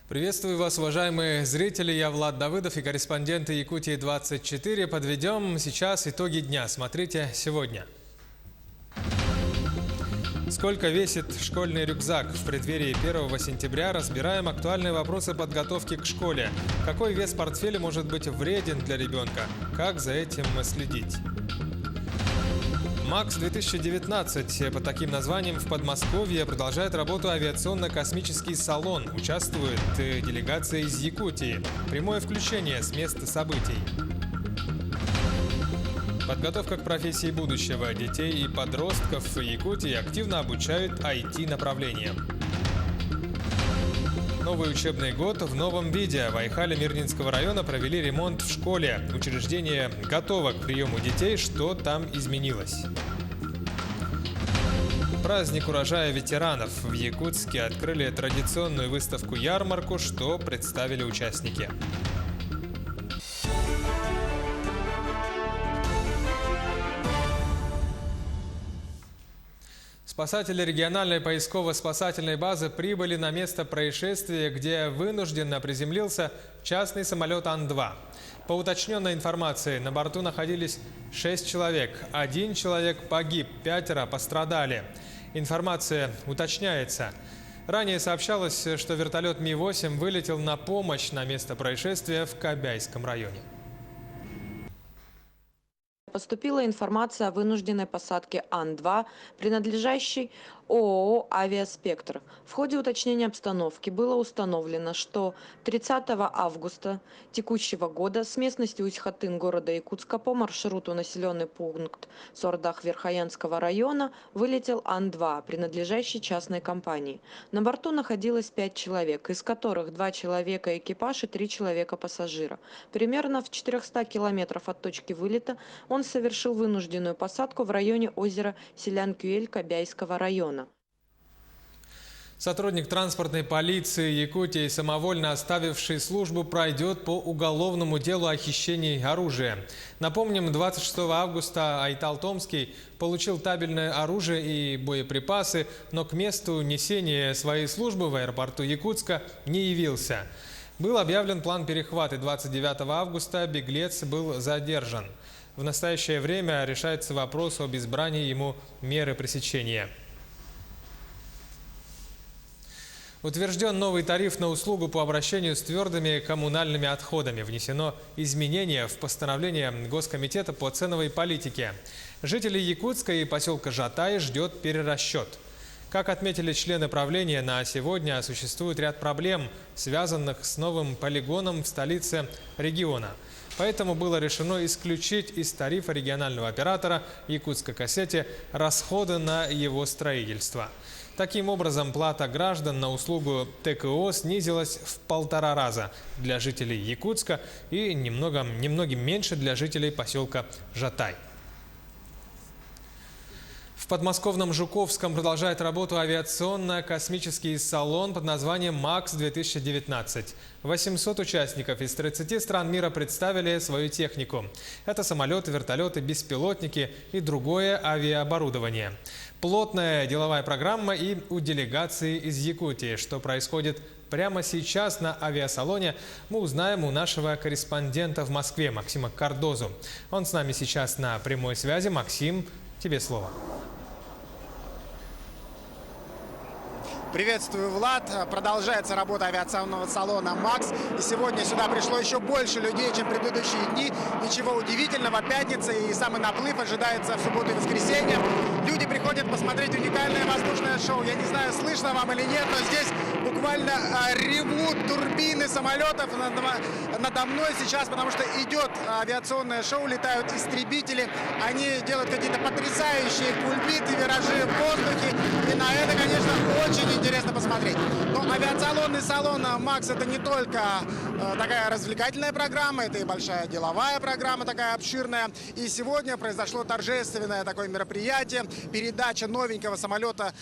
Приветствую вас, уважаемые зрители. Я Влад Давыдов и корреспонденты Якутии-24. Подведем сейчас итоги дня. Смотрите сегодня. Сколько весит школьный рюкзак? В преддверии 1 сентября разбираем актуальные вопросы подготовки к школе. Какой вес портфеля может быть вреден для ребенка? Как за этим следить? МАКС-2019 под таким названием в Подмосковье продолжает работу авиационно-космический салон. Участвует делегация из Якутии. Прямое включение с места событий. Подготовка к профессии будущего. Детей и подростков в Якутии активно обучают IT-направлениям. Новый учебный год в новом виде. В Айхале Мирнинского района провели ремонт в школе. Учреждение готово к приему детей. Что там изменилось? Праздник урожая ветеранов. В Якутске открыли традиционную выставку-ярмарку, что представили участники. Спасатели региональной поисково-спасательной базы прибыли на место происшествия, где вынужденно приземлился частный самолет Ан-2. По уточненной информации, на борту находились 6 человек. 1 человек погиб, 5 пострадали. Информация уточняется. Ранее сообщалось, что вертолет Ми-8 вылетел на помощь на место происшествия в Кобяйском районе. Поступила информация о вынужденной посадке Ан-2, принадлежащей ООО «Авиаспектр». В ходе уточнения обстановки было установлено, что 30 августа текущего года с местности Усть-Хатын города Якутска по маршруту населенный пункт Сордах-Верхоянского района вылетел Ан-2, принадлежащий частной компании. На борту находилось 5 человек, из которых 2 человека экипаж и 3 человека пассажира. Примерно в 400 километров от точки вылета он совершил вынужденную посадку в районе озера Селян-Кюэль Кобяйского района. Сотрудник транспортной полиции Якутии, самовольно оставивший службу, пройдет по уголовному делу о хищении оружия. Напомним, 26 августа Айтал Томский получил табельное оружие и боеприпасы, но к месту несения своей службы в аэропорту Якутска не явился. Был объявлен план перехвата, и 29 августа беглец был задержан. В настоящее время решается вопрос об избрании ему меры пресечения. Утвержден новый тариф на услугу по обращению с твердыми коммунальными отходами. Внесено изменение в постановление Госкомитета по ценовой политике. Жителей Якутска и поселка Жатай ждет перерасчет. Как отметили члены правления, на сегодня существует ряд проблем, связанных с новым полигоном в столице региона. Поэтому было решено исключить из тарифа регионального оператора Якутска-Кассети расходы на его строительство. Таким образом, плата граждан на услугу ТКО снизилась в 1,5 раза для жителей Якутска и немногим меньше для жителей поселка Жатай. В подмосковном Жуковском продолжает работу авиационно-космический салон под названием МАКС-2019. 800 участников из 30 стран мира представили свою технику. Это самолеты, вертолеты, беспилотники и другое авиаоборудование. Плотная деловая программа и у делегации из Якутии. Что происходит прямо сейчас на авиасалоне, мы узнаем у нашего корреспондента в Москве Максима Кардозу. Он с нами сейчас на прямой связи. Максим, тебе слово. Приветствую, Влад. Продолжается работа авиационного салона «МАКС». И сегодня сюда пришло еще больше людей, чем в предыдущие дни. Ничего удивительного. Пятница и самый наплыв ожидается в субботу и воскресенье. Люди приходят посмотреть уникальное воздушное шоу. Я не знаю, слышно вам или нет, но здесь буквально ревут турбины самолетов надо мной сейчас, потому что идет авиационное шоу, летают истребители. Они делают какие-то потрясающие кульбиты, виражи в воздухе. И на это, конечно, очень интересно посмотреть. Но авиационный салон «МАКС» — это не только такая развлекательная программа, это и большая деловая программа, такая обширная. И сегодня произошло торжественное такое мероприятие. Передача новенького самолета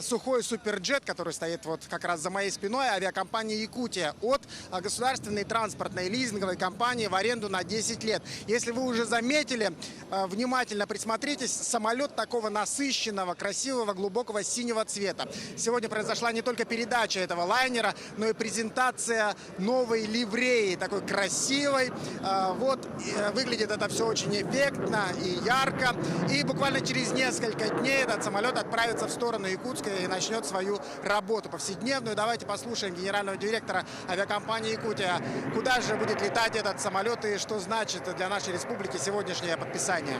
«Сухой Суперджет», который стоит вот как раз за моей спиной авиакомпания «Якутия» от государственной транспортной лизинговой компании в аренду на 10 лет. Если вы уже заметили, внимательно присмотритесь, самолет такого насыщенного, красивого, глубокого синего цвета. Сегодня произошла не только передача этого лайнера, но и презентация новой ливреи, такой красивой. Вот выглядит это все очень эффектно и ярко. И буквально через несколько дней этот самолет отправится в сторону Якутска и начнет свою работу повседневную. Давайте послушаем генерального директора авиакомпании «Якутия». Куда же будет летать этот самолет и что значит для нашей республики сегодняшнее подписание?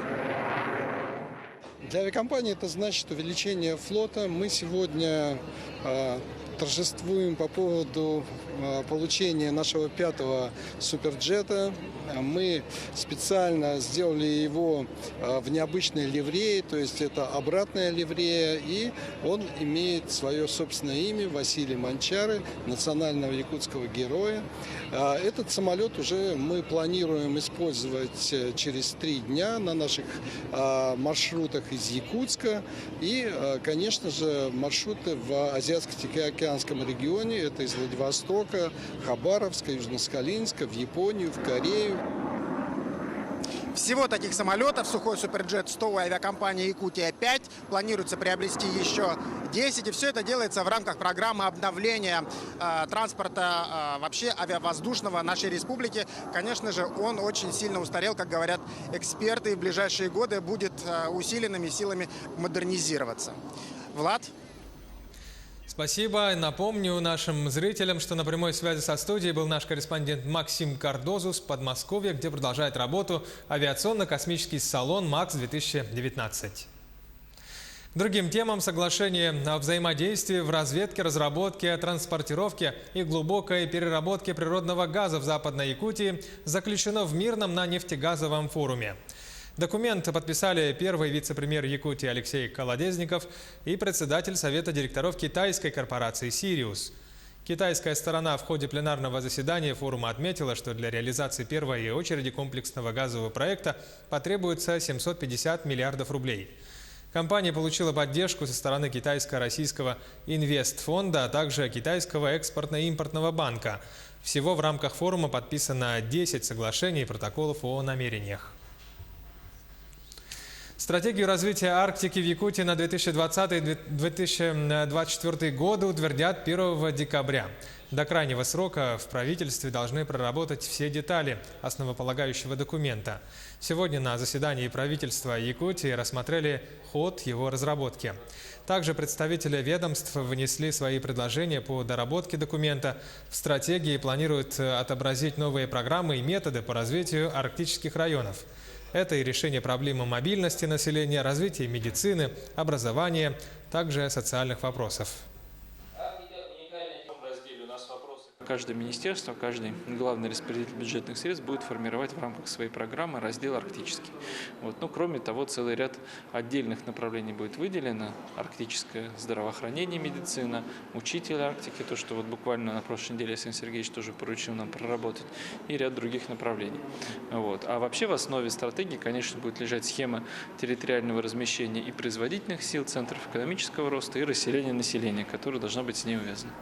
Для авиакомпании это значит увеличение флота. Мы сегодня торжествуем по поводу получения нашего 5-го суперджета. Мы специально сделали его в необычной ливрее, то есть это обратная ливрея, и он имеет свое собственное имя — Василий Манчары, национального якутского героя. Этот самолет уже мы планируем использовать через 3 дня на наших маршрутах из Якутска и, конечно же, маршруты в Азиатско-Тихоокеанском регионе. Это из Владивостока, Хабаровска, Южно-Сахалинска, в Японию, в Корею. Всего таких самолетов Сухой Суперджет 100 у авиакомпании «Якутия-5» планируется приобрести еще 10. И все это делается в рамках программы обновления транспорта вообще авиавоздушного нашей республики. Конечно же, он очень сильно устарел, как говорят эксперты, и в ближайшие годы будет усиленными силами модернизироваться. Влад? Спасибо. Напомню нашим зрителям, что на прямой связи со студией был наш корреспондент Максим Кардозу с Подмосковья, где продолжает работу авиационно-космический салон МАКС-2019. К другим темам: соглашение о взаимодействии в разведке, разработке, транспортировке и глубокой переработке природного газа в Западной Якутии заключено в Мирном на нефтегазовом форуме. Документ подписали первый вице-премьер Якутии Алексей Колодезников и председатель Совета директоров китайской корпорации «Сириус». Китайская сторона в ходе пленарного заседания форума отметила, что для реализации первой очереди комплексного газового проекта потребуется 750 миллиардов рублей. Компания получила поддержку со стороны Китайско-Российского инвестфонда, а также Китайского экспортно-импортного банка. Всего в рамках форума подписано 10 соглашений и протоколов о намерениях. Стратегию развития Арктики в Якутии на 2020-2024 годы утвердят 1 декабря. До крайнего срока в правительстве должны проработать все детали основополагающего документа. Сегодня на заседании правительства Якутии рассмотрели ход его разработки. Также представители ведомств внесли свои предложения по доработке документа. В стратегии планируют отобразить новые программы и методы по развитию арктических районов. Это и решение проблемы мобильности населения, развития медицины, образования, также социальных вопросов. Каждое министерство, каждый главный распорядитель бюджетных средств будет формировать в рамках своей программы раздел «Арктический». Кроме того, целый ряд отдельных направлений будет выделено: арктическое здравоохранение, медицина, учитель Арктики, то, что буквально на прошлой неделе Александр Сергеевич тоже поручил нам проработать, и ряд других направлений. А вообще в основе стратегии, конечно, будет лежать схема территориального размещения и производительных сил, центров экономического роста и расселения населения, которая должна быть с ней увязана.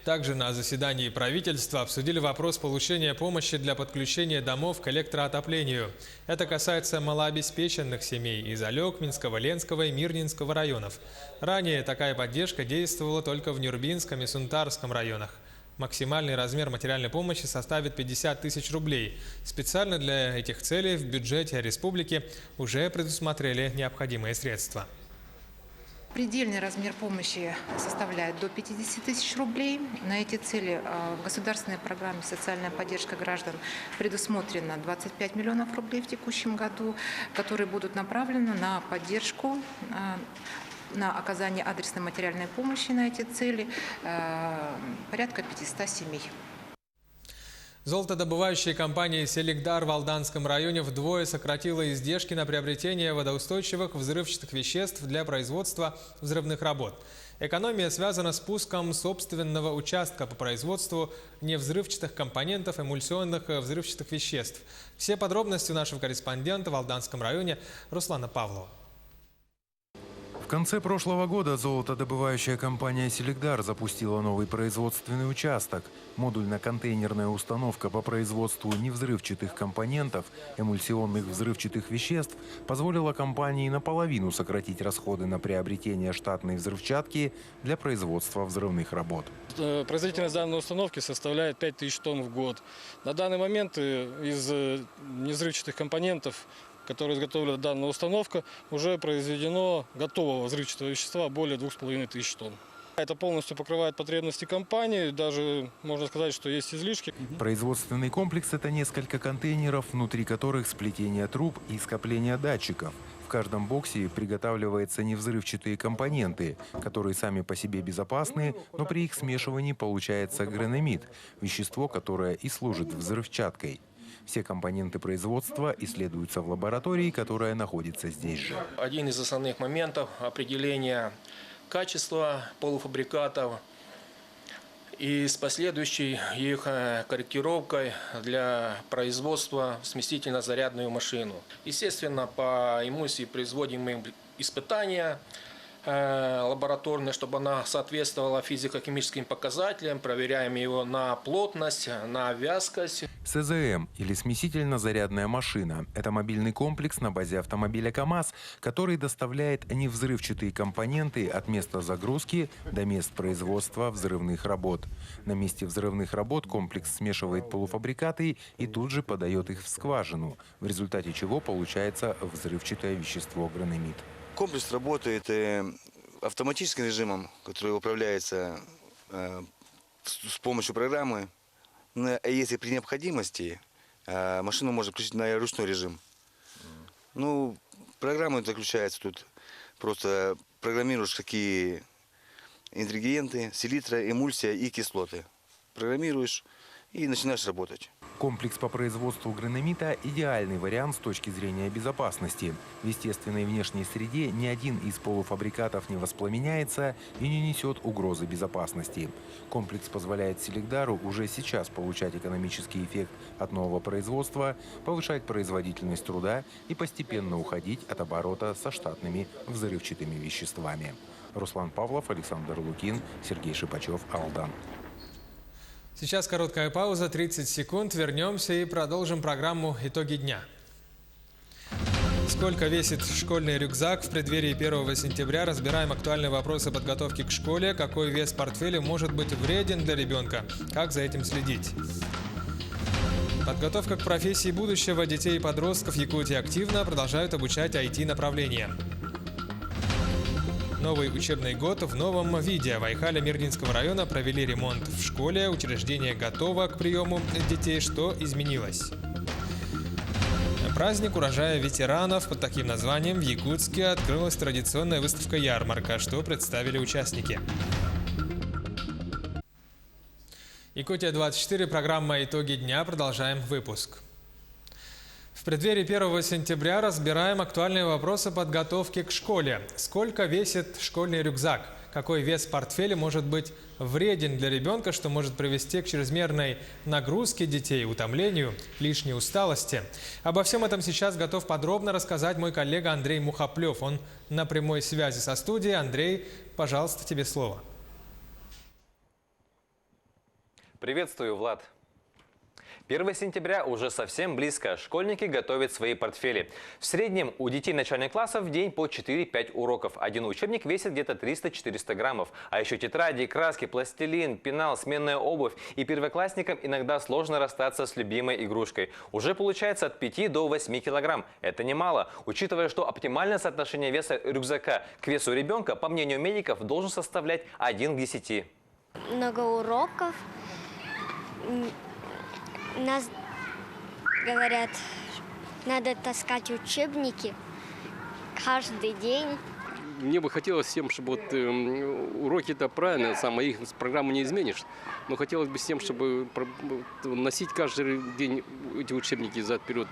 Также на заседании правительства обсудили вопрос получения помощи для подключения домов к электроотоплению. Это касается малообеспеченных семей из Алекминского, Ленского и Мирнинского районов. Ранее такая поддержка действовала только в Нюрбинском и Сунтарском районах. Максимальный размер материальной помощи составит 50 тысяч рублей. Специально для этих целей в бюджете республики уже предусмотрели необходимые средства. Предельный размер помощи составляет до 50 тысяч рублей. На эти цели в государственной программе «Социальная поддержка граждан» предусмотрено 25 миллионов рублей в текущем году, которые будут направлены на поддержку, на оказание адресной материальной помощи на эти цели порядка 500 семей. Золотодобывающая компания «Селигдар» в Алданском районе вдвое сократила издержки на приобретение водоустойчивых взрывчатых веществ для производства взрывных работ. Экономия связана с пуском собственного участка по производству невзрывчатых компонентов эмульсионных взрывчатых веществ. Все подробности у нашего корреспондента в Алданском районе Руслана Павлова. В В конце прошлого года золотодобывающая компания «Селегдар» запустила новый производственный участок. Модульно-контейнерная установка по производству невзрывчатых компонентов, эмульсионных взрывчатых веществ позволила компании наполовину сократить расходы на приобретение штатной взрывчатки для производства взрывных работ. Производительность данной установки составляет 5000 тонн в год. На данный момент из невзрывчатых компонентов, которые изготовила данная установка, уже произведено готового взрывчатого вещества более 2500 тонн. Это полностью покрывает потребности компании, даже можно сказать, что есть излишки. Производственный комплекс – это несколько контейнеров, внутри которых сплетение труб и скопление датчиков. В каждом боксе приготавливаются невзрывчатые компоненты, которые сами по себе безопасны, но при их смешивании получается граномид – вещество, которое и служит взрывчаткой. Все компоненты производства исследуются в лаборатории, которая находится здесь же. Один из основных моментов – определения качества полуфабрикатов и с последующей их корректировкой для производства в сместительно-зарядную машину. Естественно, по эмульсии производим мы испытания лабораторные, чтобы она соответствовала физико-химическим показателям, проверяем его на плотность, на вязкость. СЗМ или смесительно-зарядная машина – это мобильный комплекс на базе автомобиля КАМАЗ, который доставляет невзрывчатые компоненты от места загрузки до мест производства взрывных работ. На месте взрывных работ комплекс смешивает полуфабрикаты и тут же подает их в скважину, в результате чего получается взрывчатое вещество граномид. Комплекс работает автоматическим режимом, который управляется с помощью программы. Если при необходимости, машину можно включить на ручной режим. Ну, программа заключается тут. Просто программируешь, какие ингредиенты, селитра, эмульсия и кислоты. Программируешь и начинаешь работать. Комплекс по производству граномита – идеальный вариант с точки зрения безопасности. В естественной внешней среде ни один из полуфабрикатов не воспламеняется и не несет угрозы безопасности. Комплекс позволяет Селегдару уже сейчас получать экономический эффект от нового производства, повышать производительность труда и постепенно уходить от оборота со штатными взрывчатыми веществами. Руслан Павлов, Александр Лукин, Сергей Шипачев, Алдан. Сейчас короткая пауза, 30 секунд. Вернемся и продолжим программу «Итоги дня». Сколько весит школьный рюкзак? В преддверии 1 сентября разбираем актуальные вопросы подготовки к школе. Какой вес портфеля может быть вреден для ребенка? Как за этим следить? Подготовка к профессии будущего детей и подростков в Якутии активно продолжают обучать IT-направления. Новый учебный год в новом виде. В Айхале Мирнинского района провели ремонт в школе. Учреждение готово к приему детей. Что изменилось? Праздник урожая ветеранов под таким названием в Якутске открылась традиционная выставка-ярмарка. Что представили участники? Якутия-24, программа «Итоги дня». Продолжаем выпуск. В преддверии 1 сентября разбираем актуальные вопросы подготовки к школе. Сколько весит школьный рюкзак? Какой вес портфеля может быть вреден для ребенка, что может привести к чрезмерной нагрузке детей, утомлению, лишней усталости? Обо всем этом сейчас готов подробно рассказать мой коллега Андрей Мухоплев. Он на прямой связи со студией. Андрей, пожалуйста, тебе слово. Приветствую, Влад. 1 сентября уже совсем близко. Школьники готовят свои портфели. В среднем у детей начальных классов в день по 4-5 уроков. Один учебник весит где-то 300-400 граммов. А еще тетради, краски, пластилин, пенал, сменная обувь. И первоклассникам иногда сложно расстаться с любимой игрушкой. Уже получается от 5 до 8 килограмм. Это немало. Учитывая, что оптимальное соотношение веса рюкзака к весу ребенка, по мнению медиков, должен составлять 1 к 10. Много уроков. Нас говорят, надо таскать учебники каждый день. Мне бы хотелось всем, чтобы уроки это правильно, их программу не изменишь, но хотелось бы всем, чтобы носить каждый день эти учебники вперед.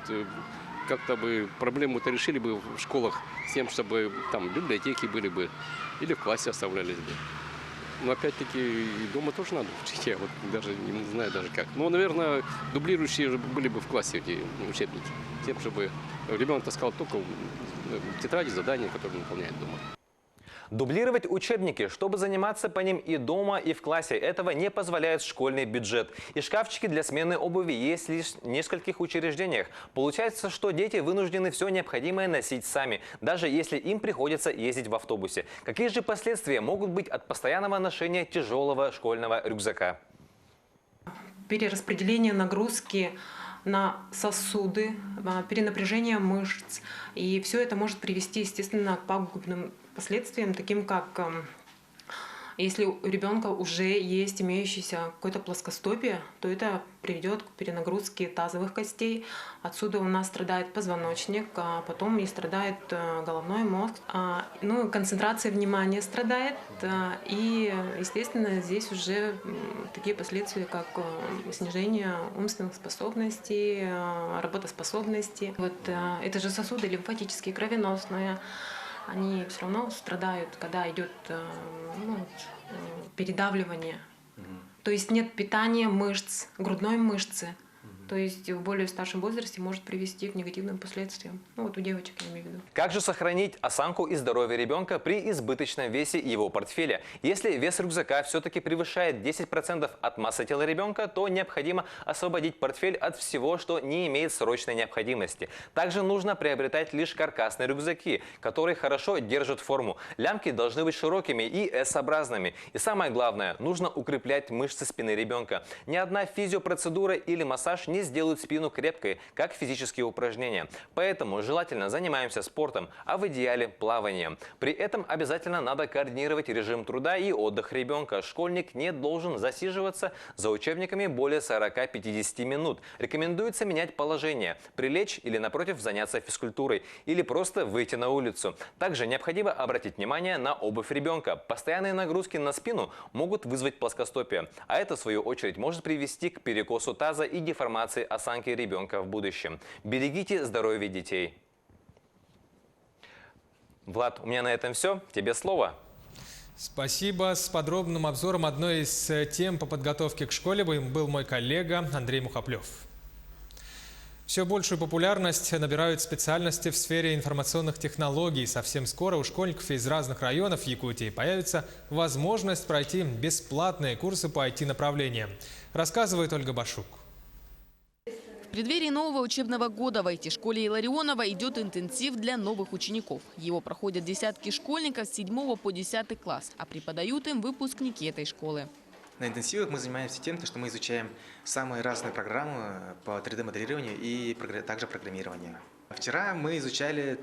Как-то бы проблему-то решили бы в школах с тем, чтобы там библиотеки были бы или в классе оставлялись бы. Но опять-таки и дома тоже надо учить, я вот даже не знаю даже как. Но, наверное, дублирующие были бы в классе эти учебники. Тем, чтобы ребенок таскал только тетради, задания, которые он выполняет дома. Дублировать учебники, чтобы заниматься по ним и дома, и в классе, этого не позволяет школьный бюджет. И шкафчики для смены обуви есть лишь в нескольких учреждениях. Получается, что дети вынуждены все необходимое носить сами, даже если им приходится ездить в автобусе. Какие же последствия могут быть от постоянного ношения тяжелого школьного рюкзака? Перераспределение нагрузки на сосуды, перенапряжение мышц. И все это может привести, естественно, к пагубным последствиям, таким как если у ребенка уже есть имеющееся какое-то плоскостопие, то это приведет к перенагрузке тазовых костей. Отсюда у нас страдает позвоночник, а потом и страдает головной мозг. Ну, концентрация внимания страдает. И, естественно, здесь уже такие последствия, как снижение умственных способностей, работоспособности. Вот это же сосуды лимфатические, кровеносные. Они все равно страдают, когда идет передавливание. То есть нет питания мышц, грудной мышцы. То есть в более старшем возрасте может привести к негативным последствиям. Ну вот у девочек я имею в виду. Как же сохранить осанку и здоровье ребенка при избыточном весе его портфеля? Если вес рюкзака все-таки превышает 10% от массы тела ребенка, то необходимо освободить портфель от всего, что не имеет срочной необходимости. Также нужно приобретать лишь каркасные рюкзаки, которые хорошо держат форму. Лямки должны быть широкими и S-образными. И самое главное, нужно укреплять мышцы спины ребенка. Ни одна физиопроцедура или массаж не сделают спину крепкой, как физические упражнения. Поэтому желательно занимаемся спортом, а в идеале плаванием. При этом обязательно надо координировать режим труда и отдых ребенка. Школьник не должен засиживаться за учебниками более 40-50 минут. Рекомендуется менять положение, прилечь или напротив заняться физкультурой, или просто выйти на улицу. Также необходимо обратить внимание на обувь ребенка. Постоянные нагрузки на спину могут вызвать плоскостопие, а это в свою очередь может привести к перекосу таза и деформации осанки ребенка в будущем. Берегите здоровье детей. Влад, у меня на этом все. Тебе слово. Спасибо. С подробным обзором одной из тем по подготовке к школе был мой коллега Андрей Мухоплев. Все большую популярность набирают специальности в сфере информационных технологий. Совсем скоро у школьников из разных районов Якутии появится возможность пройти бесплатные курсы по IT-направлениям. Рассказывает Ольга Башук. В преддверии нового учебного года в IT-школе Илларионова идет интенсив для новых учеников. Его проходят десятки школьников с 7 по 10 класс, а преподают им выпускники этой школы. На интенсивах мы занимаемся тем, что мы изучаем самые разные программы по 3D-моделированию и также программированию. Вчера мы изучали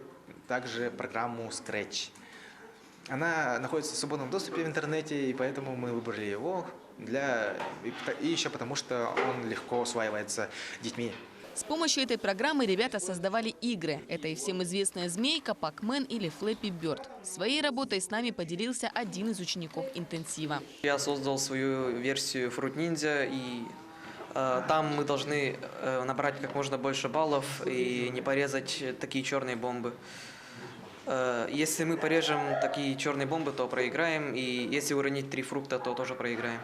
также программу Scratch. Она находится в свободном доступе в интернете, и поэтому мы выбрали его. И еще потому, что он легко усваивается детьми. С помощью этой программы ребята создавали игры. Это и всем известная «Змейка», «Пакмен» или «Флэппи Бёрд». Своей работой с нами поделился один из учеников интенсива. Я создал свою версию Fruit Ninja, и там мы должны набрать как можно больше баллов и не порезать такие черные бомбы. Если мы порежем такие черные бомбы, то проиграем, и если уронить 3 фрукта, то тоже проиграем.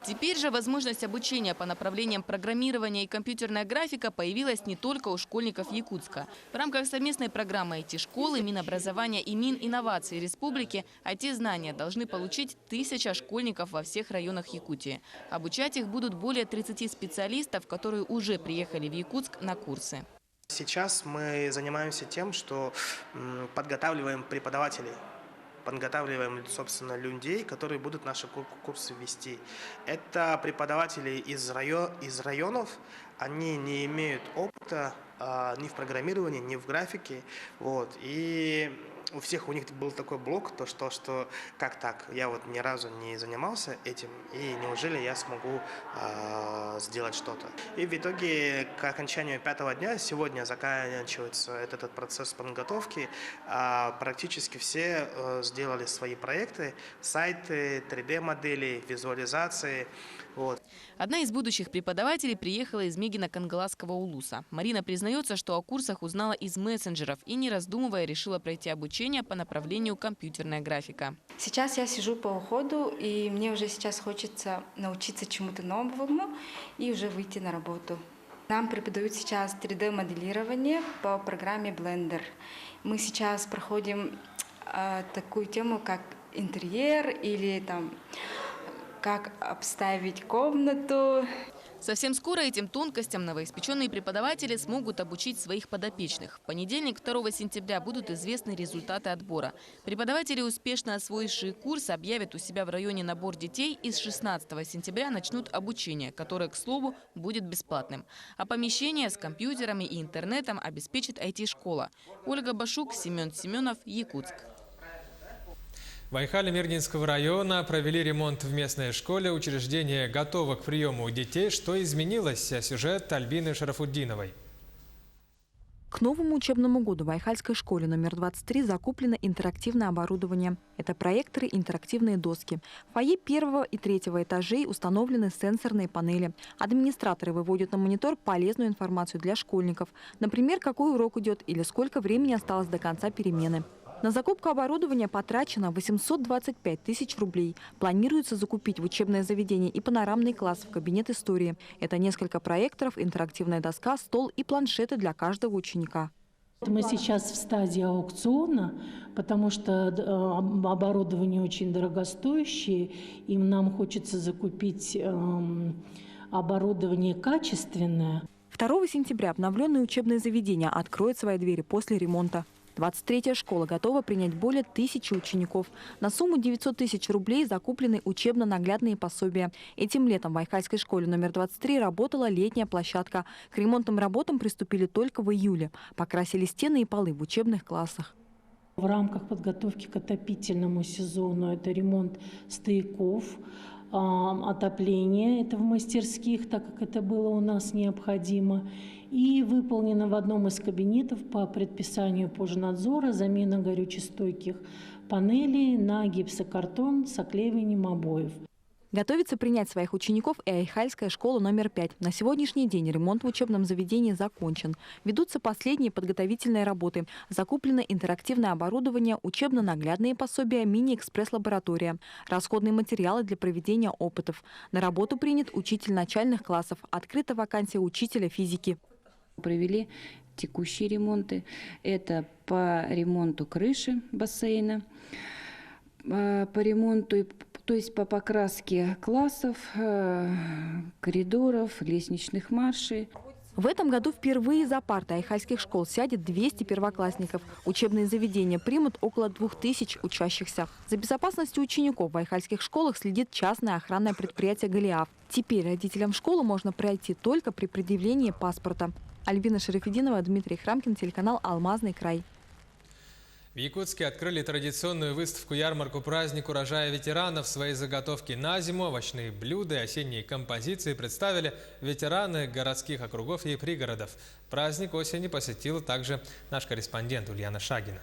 Теперь же возможность обучения по направлениям программирования и компьютерная графика появилась не только у школьников Якутска. В рамках совместной программы IT-школы, Минобразования и Мининноваций Республики IT-знания должны получить 1000 школьников во всех районах Якутии. Обучать их будут более 30 специалистов, которые уже приехали в Якутск на курсы. Сейчас мы занимаемся тем, что подготавливаем преподавателей. Подготавливаем, собственно, людей, которые будут наши курсы вести. Это преподаватели из районов, они не имеют опыта ни в программировании, ни в графике. И у всех у них был такой блок, что как так, я вот ни разу не занимался этим, и неужели я смогу сделать что-то. И в итоге к окончанию 5-го дня, сегодня заканчивается этот процесс подготовки, практически все сделали свои проекты, сайты, 3D-модели, визуализации. Одна из будущих преподавателей приехала из Мегино-Кангаласского улуса. Марина признается, что о курсах узнала из мессенджеров и, не раздумывая, решила пройти обучение по направлению компьютерная графика. Сейчас я сижу по уходу, и мне уже сейчас хочется научиться чему-то новому и уже выйти на работу. Нам преподают сейчас 3D-моделирование по программе Blender. Мы сейчас проходим такую тему, как интерьер или там как обставить комнату. Совсем скоро этим тонкостям новоиспеченные преподаватели смогут обучить своих подопечных. В понедельник, 2 сентября, будут известны результаты отбора. Преподаватели, успешно освоившие курс, объявят у себя в районе набор детей и с 16 сентября начнут обучение, которое, к слову, будет бесплатным. А помещение с компьютерами и интернетом обеспечит IT-школа. Ольга Башук, Семен Семенов, Якутск. В Айхале Мирнинского района провели ремонт в местной школе. Учреждение готово к приему детей. Что изменилось? Сюжет Альбины Шарафуддиновой. К новому учебному году в Айхальской школе номер 23 закуплено интерактивное оборудование. Это проекторы, интерактивные доски. В фойе 1 и 3 этажей установлены сенсорные панели. Администраторы выводят на монитор полезную информацию для школьников. Например, какой урок идет или сколько времени осталось до конца перемены. На закупку оборудования потрачено 825 тысяч рублей. Планируется закупить в учебное заведение и панорамный класс в кабинет истории. Это несколько проекторов, интерактивная доска, стол и планшеты для каждого ученика. Мы сейчас в стадии аукциона, потому что оборудование очень дорогостоящее, и нам хочется закупить оборудование качественное. 2 сентября обновленное учебное заведение откроет свои двери после ремонта. 23-я школа готова принять более 1000 учеников. На сумму 900 тысяч рублей закуплены учебно-наглядные пособия. Этим летом в Айхальской школе номер 23 работала летняя площадка. К ремонтным работам приступили только в июле. Покрасили стены и полы в учебных классах. В рамках подготовки к отопительному сезону это ремонт стояков, отопление, это в мастерских, так как это было у нас необходимо. И выполнена в одном из кабинетов по предписанию Пожнадзора замена горючестойких панелей на гипсокартон с оклеиванием обоев. Готовится принять своих учеников и Айхальская школа номер 5. На сегодняшний день ремонт в учебном заведении закончен. Ведутся последние подготовительные работы. Закуплено интерактивное оборудование, учебно-наглядные пособия, мини-экспресс-лаборатория, расходные материалы для проведения опытов. На работу принят учитель начальных классов. Открыта вакансия учителя физики. Провели текущие ремонты. Это по ремонту крыши бассейна, по ремонту, то есть по покраске классов, коридоров, лестничных маршей. В этом году впервые за парты айхальских школ сядет 200 первоклассников. Учебные заведения примут около 2000 учащихся. За безопасностью учеников в айхальских школах следит частное охранное предприятие «Голиаф». Теперь родителям в школу можно пройти только при предъявлении паспорта. Альбина Шарафуддинова, Дмитрий Храмкин, телеканал «Алмазный край». В Якутске открыли традиционную выставку-ярмарку «Праздник урожая ветеранов». Свои заготовки на зиму, овощные блюда и осенние композиции представили ветераны городских округов и пригородов. Праздник осени посетила также наш корреспондент Ульяна Шагина.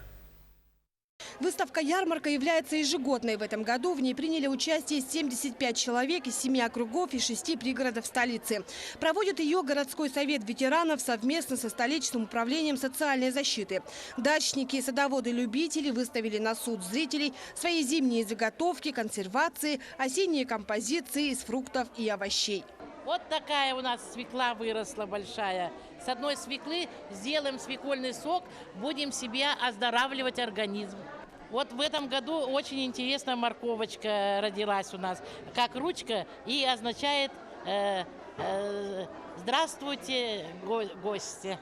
Выставка-ярмарка является ежегодной. В этом году в ней приняли участие 75 человек из 7 округов и 6 пригородов столицы. Проводит ее городской совет ветеранов совместно со столичным управлением социальной защиты. Дачники и садоводы-любители выставили на суд зрителей свои зимние заготовки, консервации, осенние композиции из фруктов и овощей. Вот такая у нас свекла выросла большая. С одной свеклы сделаем свекольный сок, будем себе оздоравливать организм. Вот в этом году очень интересная морковочка родилась у нас, как ручка, и означает «Здравствуйте, гости».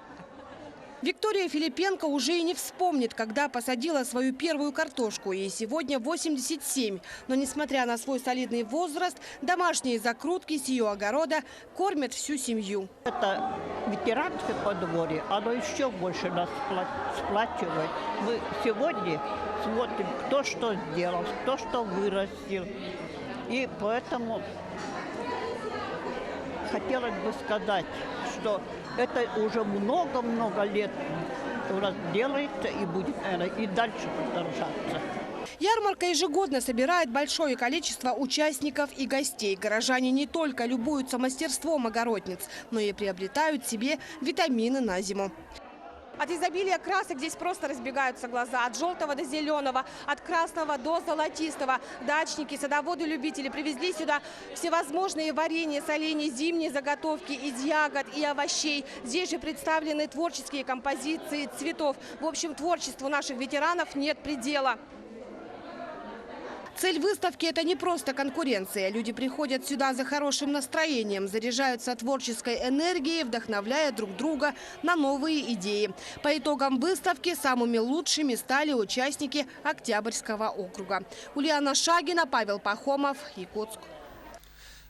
Виктория Филипенко уже и не вспомнит, когда посадила свою первую картошку. Ей сегодня 87. Но несмотря на свой солидный возраст, домашние закрутки с ее огорода кормят всю семью. Это ветеранское подворье, оно еще больше нас сплачивает. Мы сегодня смотрим, кто что сделал, кто что вырастил. И поэтому хотелось бы сказать, что это уже много-много лет у нас делается и будет, наверное, и дальше продолжаться. Ярмарка ежегодно собирает большое количество участников и гостей. Горожане не только любуются мастерством огородниц, но и приобретают себе витамины на зиму. От изобилия красок здесь просто разбегаются глаза. От желтого до зеленого, от красного до золотистого. Дачники, садоводы-любители привезли сюда всевозможные варенья, соленья, зимние заготовки из ягод и овощей. Здесь же представлены творческие композиции цветов. В общем, творчеству наших ветеранов нет предела. Цель выставки – это не просто конкуренция. Люди приходят сюда за хорошим настроением, заряжаются творческой энергией, вдохновляя друг друга на новые идеи. По итогам выставки самыми лучшими стали участники Октябрьского округа. Ульяна Шагина, Павел Пахомов, Якутск.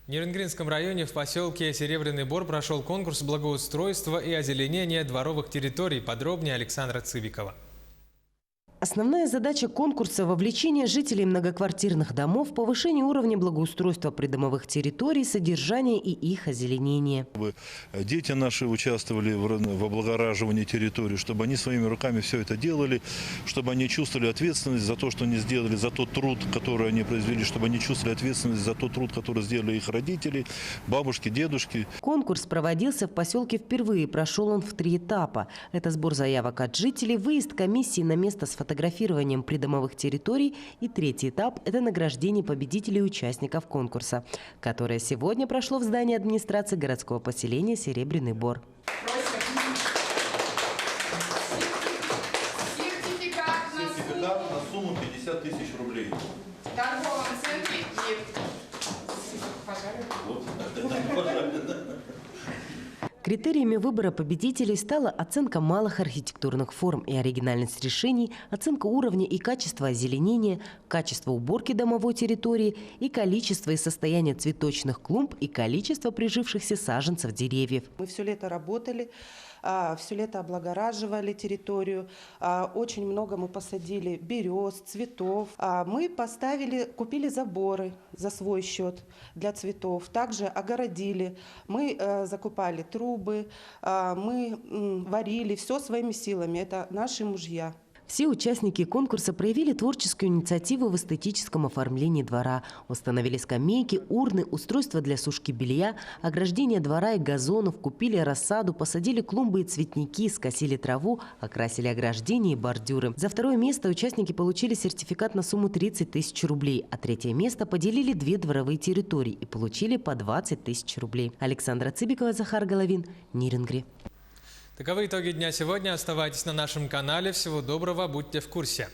В Нерюнгринском районе в поселке Серебряный Бор прошел конкурс благоустройства и озеленения дворовых территорий. Подробнее Александра Цыбикова. Основная задача конкурса – вовлечение жителей многоквартирных домов, повышение уровня благоустройства придомовых территорий, содержание и их озеленение. Дети наши участвовали в облагораживании территории, чтобы они своими руками все это делали, чтобы они чувствовали ответственность за то, что они сделали, за тот труд, который они произвели, чтобы они чувствовали ответственность за тот труд, который сделали их родители, бабушки, дедушки. Конкурс проводился в поселке впервые. Прошел он в 3 этапа. Это сбор заявок от жителей, выезд комиссии на место с фотографированием придомовых территорий и 3-й этап – это награждение победителей и участников конкурса, которое сегодня прошло в здании администрации городского поселения Серебряный Бор. Сертификат на сумму 50 000 рублей. В торговом центре Критериями выбора победителей стала оценка малых архитектурных форм и оригинальность решений, оценка уровня и качества озеленения, качество уборки домовой территории и количество и состояние цветочных клумб и количество прижившихся саженцев деревьев. Мы все лето работали, все лето облагораживали территорию. Очень много мы посадили берез, цветов. Мы купили заборы за свой счет для цветов. Также огородили. Мы закупали трубы, мы варили все своими силами. Это наши мужья. Все участники конкурса проявили творческую инициативу в эстетическом оформлении двора. Установили скамейки, урны, устройства для сушки белья, ограждение двора и газонов, купили рассаду, посадили клумбы и цветники, скосили траву, окрасили ограждения и бордюры. За 2-е место участники получили сертификат на сумму 30 000 рублей, а 3-е место поделили 2 дворовые территории и получили по 20 000 рублей. Александра Цыбикова, Захар Головин, Нерюнгри. Таковы итоги дня сегодня. Оставайтесь на нашем канале. Всего доброго, будьте в курсе.